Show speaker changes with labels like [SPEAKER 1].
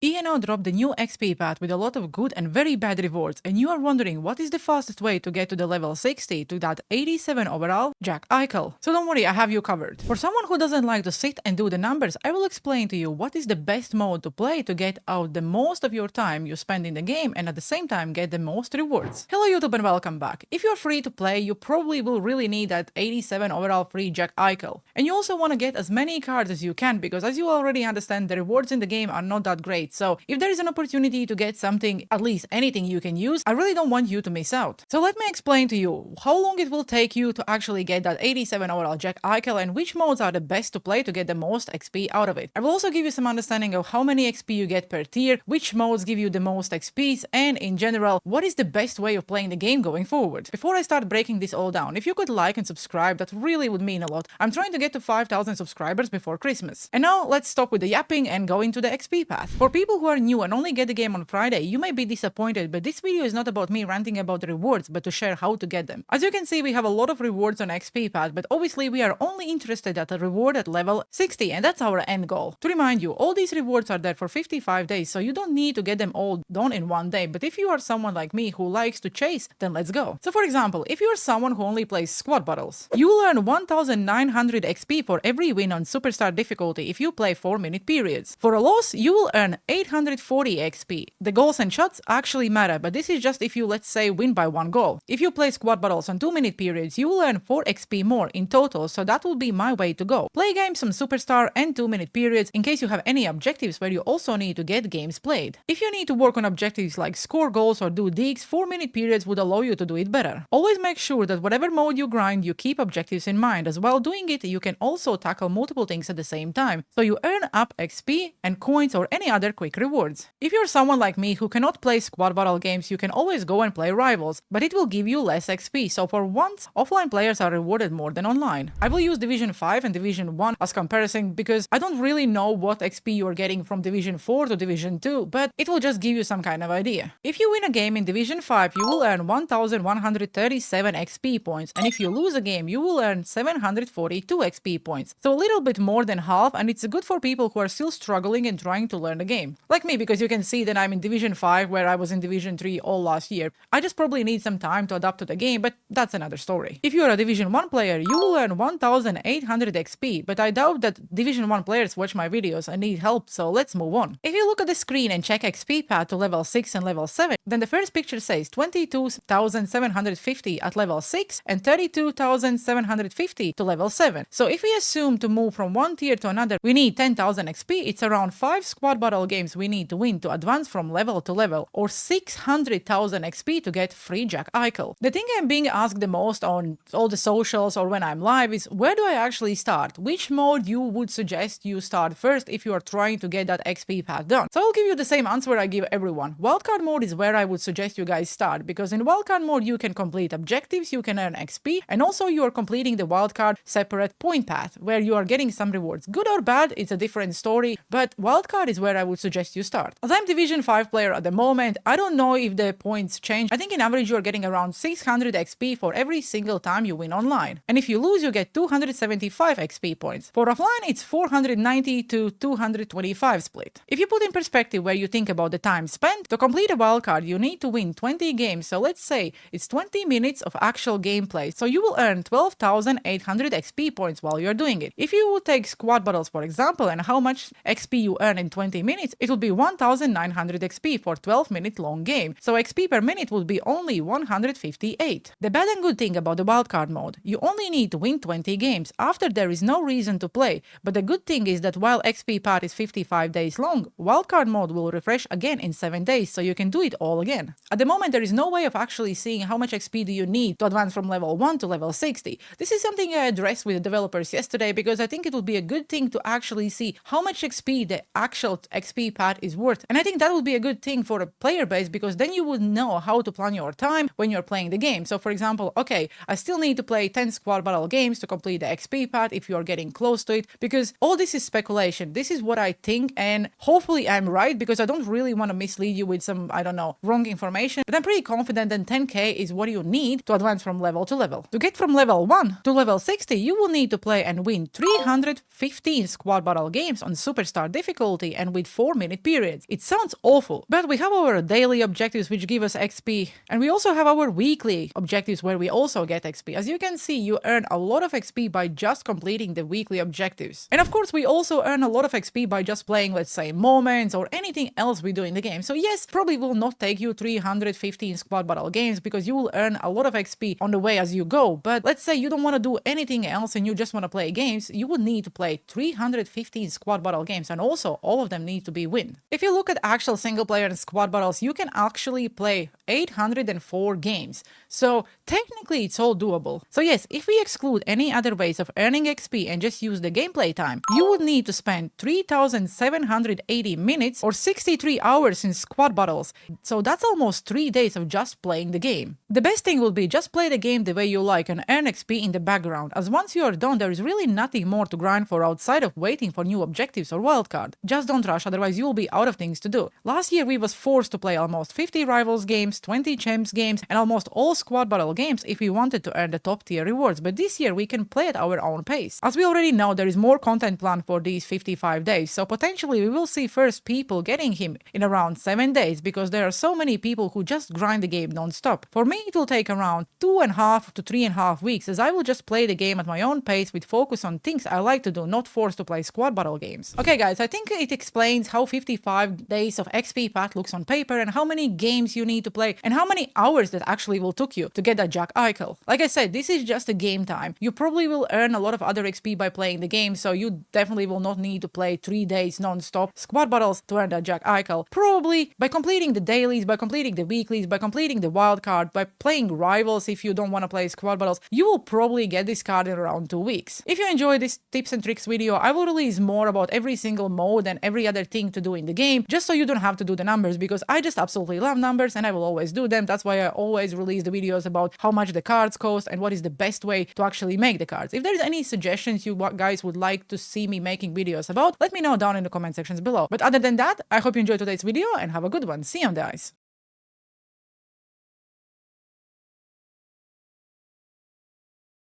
[SPEAKER 1] EA now dropped the new XP path with a lot of good and very bad rewards, and you are wondering what is the fastest way to get to the level 60 to that 87 overall Jack Eichel. So don't worry, I have you covered. For someone who doesn't like to sit and do the numbers, I will explain to you what is the best mode to play to get out the most of your time you spend in the game and at the same time get the most rewards. Hello YouTube and welcome back. If you're free to play, you probably will really need that 87 overall free Jack Eichel. And you also want to get as many cards as you can because as you already understand, the rewards in the game are not that great. So if there is an opportunity to get something, at least anything you can use, I really don't want you to miss out. So let me explain to you how long it will take you to actually get that 87 overall Jack Eichel and which modes are the best to play to get the most XP out of it. I will also give you some understanding of how many XP you get per tier, which modes give you the most XPs, and in general, what is the best way of playing the game going forward. Before I start breaking this all down, if you could like and subscribe, that really would mean a lot. I'm trying to get to 5,000 subscribers before Christmas. And now let's stop with the yapping and go into the XP path. For people who are new and only get the game on Friday, you may be disappointed, but this video is not about me ranting about the rewards, but to share how to get them. As you can see, we have a lot of rewards on XP path, but obviously we are only interested at a reward at level 60, and that's our end goal. To remind you, all these rewards are there for 55 days, so you don't need to get them all done in one day, but if you are someone like me who likes to chase, then let's go. So for example, if you are someone who only plays squad battles, you will earn 1900 XP for every win on superstar difficulty if you play 4-minute periods. For a loss, you will earn 840 XP. The goals and shots actually matter, but this is just if you, let's say, win by 1 goal. If you play squad battles on 2-minute periods, you will earn 4 XP more in total, so that will be my way to go. Play games on superstar and 2-minute periods in case you have any objectives where you also need to get games played. If you need to work on objectives like score goals or do digs, 4-minute periods would allow you to do it better. Always make sure that whatever mode you grind, you keep objectives in mind, as while doing it, you can also tackle multiple things at the same time, so you earn up XP and coins or any other quick rewards. If you're someone like me who cannot play squad battle games, you can always go and play rivals, but it will give you less XP, so for once, offline players are rewarded more than online. I will use Division 5 and Division 1 as comparison because I don't really know what XP you're getting from Division 4 to Division 2, but it will just give you some kind of idea. If you win a game in Division 5, you will earn 1137 XP points, and if you lose a game, you will earn 742 XP points. So a little bit more than half, and it's good for people who are still struggling and trying to learn the game. Like me, because you can see that I'm in Division 5 where I was in Division 3 all last year. I just probably need some time to adapt to the game, but that's another story. If you're a Division 1 player, you will earn 1800 XP, but I doubt that Division 1 players watch my videos and need help, so let's move on. If you look at the screen and check XP path to level 6 and level 7, then the first picture says 22,750 at level 6 and 32,750 to level 7. So if we assume to move from one tier to another, we need 10,000 XP, it's around 5 squad battle games we need to win to advance from level to level, or 600,000 XP to get free Jack Eichel. The thing I'm being asked the most on all the socials or when I'm live is, where do I actually start? Which mode you would suggest you start first if you are trying to get that XP path done? So I'll give you the same answer I give everyone. Wildcard mode is where I would suggest you guys start, because in wildcard mode you can complete objectives, you can earn XP, and also you are completing the wildcard separate point path where you are getting some rewards. Good or bad, it's a different story, but wildcard is where I would suggest you start. As I'm Division 5 player at the moment, I don't know if the points change. I think in average you are getting around 600 XP for every single time you win online. And if you lose, you get 275 XP points. For offline, it's 490 to 225 split. If you put in perspective where you think about the time spent, to complete a wildcard, you need to win 20 games. So let's say it's 20 minutes of actual gameplay. So you will earn 12,800 XP points while you're doing it. If you would take squad battles, for example, and how much XP you earn in 20 minutes, it would be 1,900 XP for 12-minute long game. So XP per minute would be only 158. The bad and good thing about the wildcard mode, you only need to win 20 games. After, there is no reason to play. But the good thing is that while XP path is 55 days long, wildcard mode will refresh again in 7 days, so you can do it all again. At the moment, there is no way of actually seeing how much XP do you need to advance from level 1 to level 60. This is something I addressed with the developers yesterday because I think it would be a good thing to actually see how much XP the actual XP path is worth. And I think that would be a good thing for a player base because then you would know how to plan your time when you're playing the game. So for example, okay, I still need to play 10 squad battle games to complete the XP path if you're getting close to it, because all this is speculation. This is what I think, and hopefully I'm right because I don't really want to mislead you with some, I don't know, wrong information, but I'm pretty confident that 10k is what you need to advance from level to level. To get from level 1 to level 60, you will need to play and win 315 squad battle games on superstar difficulty and with 4-minute periods. It sounds awful, but we have our daily objectives which give us XP, and we also have our weekly objectives where we also get XP. As you can see, you earn a lot of XP by just completing the weekly objectives. And of course, we also earn a lot of XP by just playing, let's say, moments or anything else we do in the game. So yes, probably will not take you 315 squad battle games because you will earn a lot of XP on the way as you go. But let's say you don't want to do anything else and you just want to play games, you would need to play 315 squad battle games, and also all of them need to be win. If you look at actual single player and squad battles, you can actually play 804 games. So technically it's all doable. So yes, if we exclude any other ways of earning XP and just use the gameplay time, you would need to spend 3,780 minutes or 63 hours in squad battles. So that's almost 3 days of just playing the game. The best thing will be just play the game the way you like and earn XP in the background, as once you are done there is really nothing more to grind for outside of waiting for new objectives or wildcard. Just don't rush, otherwise you will be out of things to do. Last year we was forced to play almost 50 rivals games, 20 champs games, and almost all squad battle games if we wanted to earn the top tier rewards, but this year we can play at our own pace. As we already know, there is more content planned for these 55 days, so potentially we will see first people getting him in around 7 days, because there are so many people who just grind the game non-stop. For me it will take around 2.5 to 3.5 weeks, as I will just play the game at my own pace with focus on things I like to do, not forced to play squad battle games. Okay guys, I think it explains how 55 days of XP path looks on paper and how many games you need to play and how many hours that actually will took you to get that Jack Eichel. Like I said, this is just a game time. You probably will earn a lot of other XP by playing the game, so you definitely will not need to play 3 days non-stop squad battles to earn that Jack Eichel. Probably by completing the dailies, by completing the weeklies, by completing the wild card, by playing rivals if you don't want to play squad battles, you will probably get this card in around 2 weeks. If you enjoyed this tips and tricks video, I will release more about every single mode and every other thing to do in the game, just so you don't have to do the numbers, because I just absolutely love numbers and I will always do them. That's why I always release the videos about how much the cards cost and what is the best way to actually make the cards. If there's any suggestions you guys would like to see me making videos about, let me know down in the comment sections below. But other than that, I hope you enjoyed today's video and have a good one. See you on the ice.